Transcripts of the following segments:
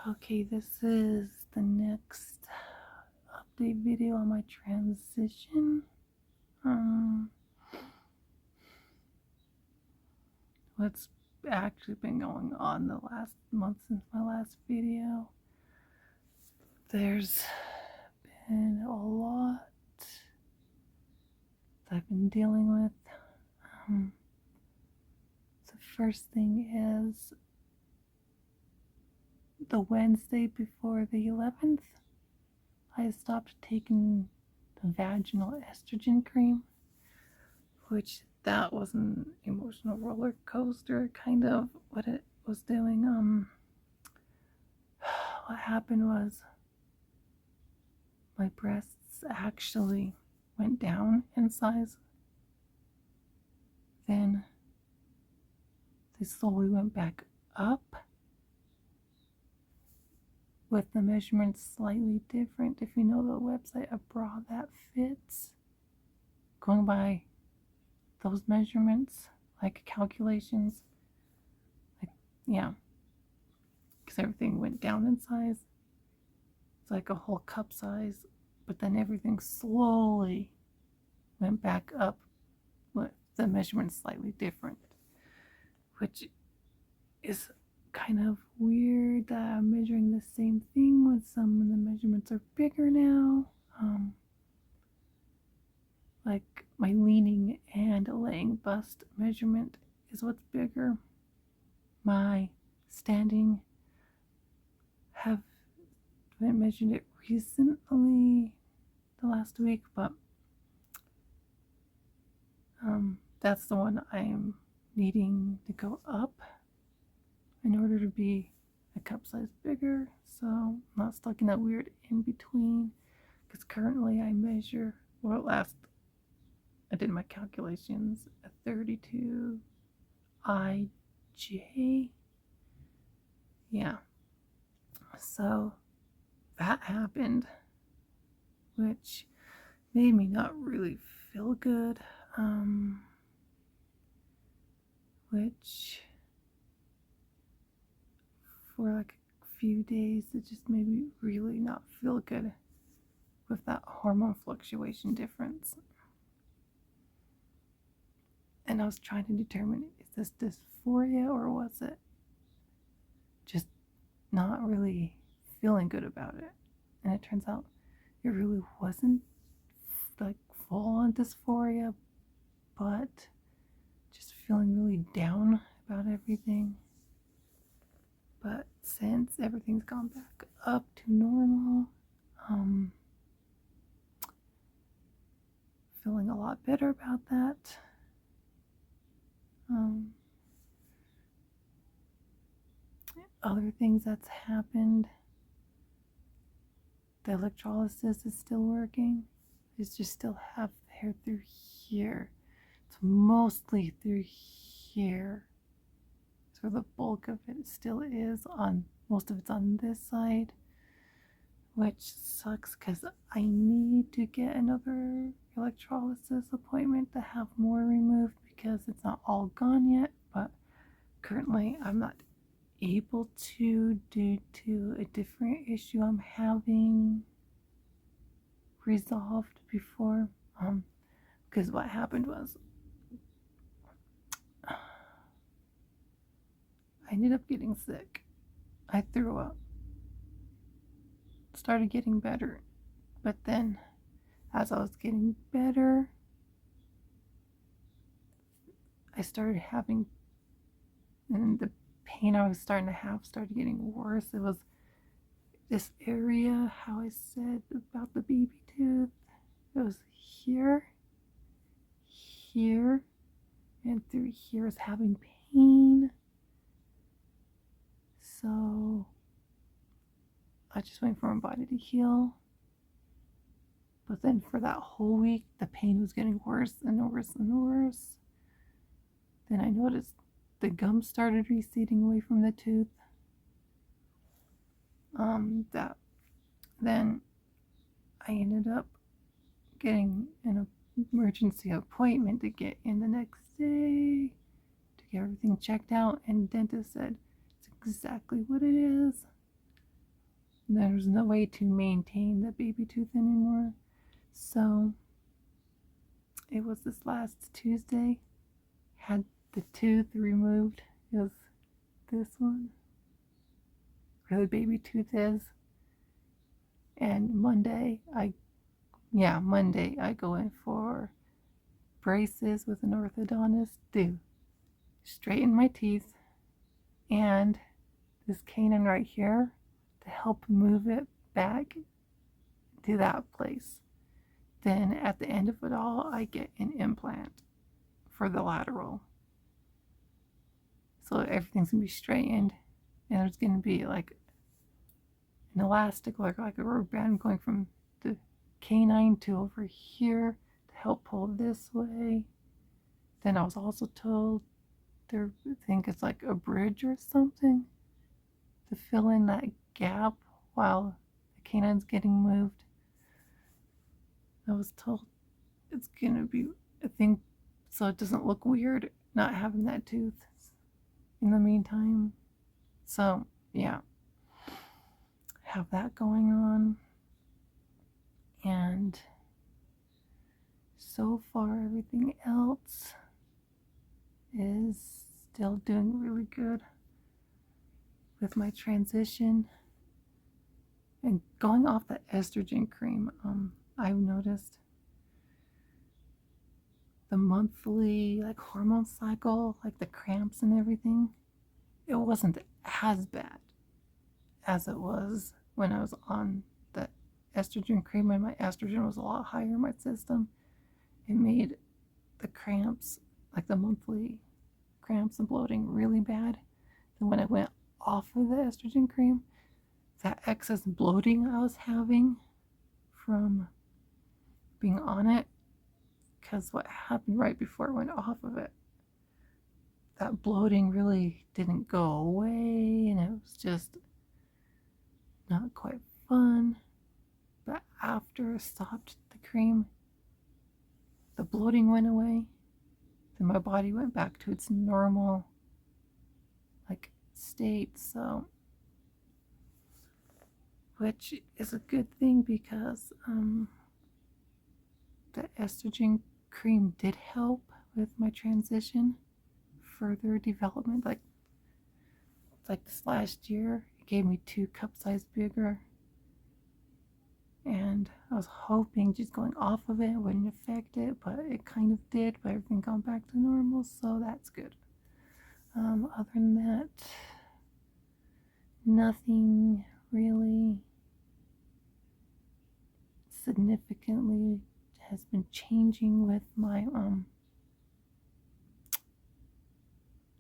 Okay, this is the next update video on my transition. What's actually been going on the last month since my last video? There's been a lot that I've been dealing with. The first thing is the Wednesday before the 11th, I stopped taking the vaginal estrogen cream, which that was an emotional roller coaster, kind of what it was doing. What happened was my breasts actually went down in size. Then they slowly went back up with the measurements slightly different. If you know the website, A Bra That Fits, going by those measurements, like calculations, because everything went down in size. It's like a whole cup size, but then everything slowly went back up with the measurements slightly different, which is kind of weird that I'm measuring the same thing when some of the measurements are bigger now. Like my leaning and laying bust measurement is what's bigger. My standing, haven't measured it recently, the last week, but that's the one I'm needing to go up in order to be a cup size bigger, so I'm not stuck in that weird in between. Because currently I measure, I did my calculations, a 32 IJ. Yeah, so that happened, which made me not really feel good. Which for like a few days it just made me really not feel good with that hormone fluctuation difference. And I was trying to determine, is this dysphoria or was it just not really feeling good about it? And it turns out it really wasn't like full on dysphoria, but just feeling really down about everything. But since everything's gone back up to normal, feeling a lot better about that. Other things that's happened, the electrolysis is still working. It's just still have hair through here. It's mostly through here. So the bulk of it still is on, most of it's on this side, which sucks because I need to get another electrolysis appointment to have more removed because it's not all gone yet, but currently I'm not able to due to a different issue I'm having resolved before. Because what happened was I ended up getting sick. I threw up. Started getting better. But then as I was getting better, I started having, and the pain I was starting to have started getting worse. It was this area, how I said about the baby tooth. It was here, here, and through here is having pain. So I just wait for my body to heal. But then for that whole week, the pain was getting worse and worse and worse. Then I noticed the gum started receding away from the tooth. Then I ended up getting an emergency appointment to get in the next day to get everything checked out, and the dentist said it's exactly what it is. There's no way to maintain the baby tooth anymore. So it was this last Tuesday. Had the tooth removed. It was this one, where the baby tooth is. And Monday I go in for braces with an orthodontist to straighten my teeth and this canine right here to help move it back to that place. Then at the end of it all, I get an implant for the lateral. So everything's gonna be straightened, and there's gonna be like an elastic, like a rubber band going from the canine to over here to help pull this way. Then I was also told I think it's like a bridge or something to fill in that gap while the canine's getting moved. I was told it's gonna be a thing so it doesn't look weird not having that tooth in the meantime. So yeah, have that going on. And so far everything else is still doing really good with my transition and going off the estrogen cream. I've noticed the monthly like hormone cycle, like the cramps and everything, it wasn't as bad as it was when I was on the estrogen cream, and my estrogen was a lot higher in my system. It made the cramps, like the monthly cramps and bloating, really bad. And when I went off of the estrogen cream, that excess bloating I was having from being on it, because what happened right before I went off of it, that bloating really didn't go away, and it was just not quite fun. But after I stopped the cream, the bloating went away. Then my body went back to its normal like state. So, which is a good thing, because the estrogen cream did help with my transition, further development. Like this last year, it gave me 2 cup size bigger, and I was hoping just going off of it wouldn't affect it, but it kind of did. But everything got back to normal, so that's good. Other than that, nothing really significantly has been changing with my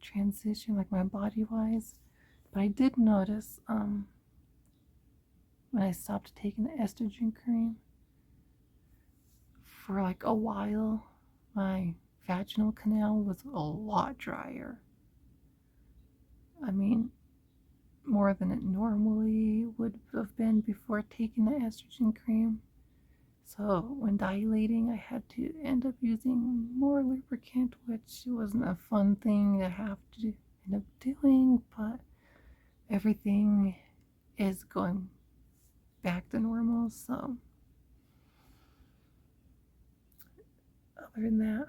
transition, like my body wise. But I did notice when I stopped taking the estrogen cream, for like a while, my vaginal canal was a lot drier. I mean, more than it normally would have been before taking the estrogen cream. So when dilating, I had to end up using more lubricant, which wasn't a fun thing to have to end up doing, but everything is going back to normal. So other than that,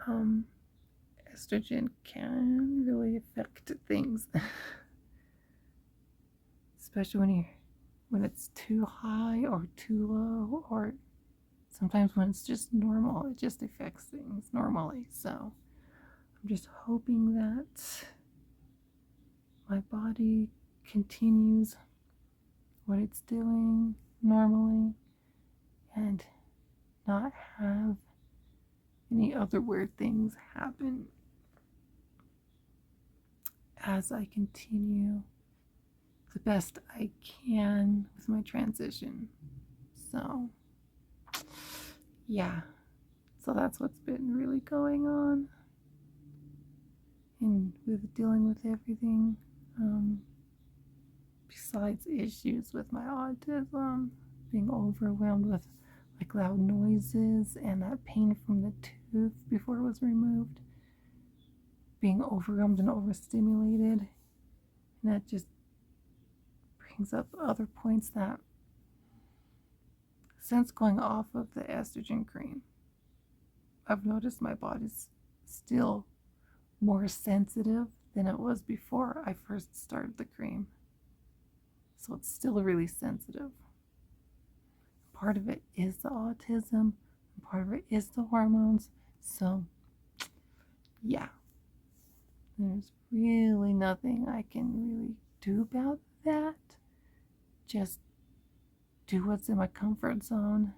estrogen can really affect things, especially when it's too high or too low, or sometimes when it's just normal. It just affects things normally. So I'm just hoping that my body continues what it's doing normally and not have any other weird things happen as I continue the best I can with my transition. So yeah, so that's what's been really going on, and with dealing with everything, besides issues with my autism, being overwhelmed with like loud noises and that pain from the tooth before it was removed, being overwhelmed and overstimulated, and that just brings up other points that since going off of the estrogen cream, I've noticed my body's still more sensitive than it was before I first started the cream. So it's still really sensitive. Part of it is the autism, and part of it is the hormones. So, yeah, there's really nothing I can really do about that. Just do what's in my comfort zone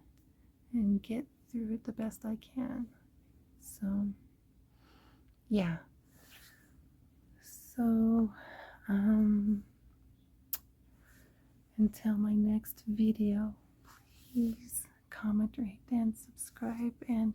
and get through it the best I can. So, yeah. So, until my next video, please comment, rate, and subscribe, and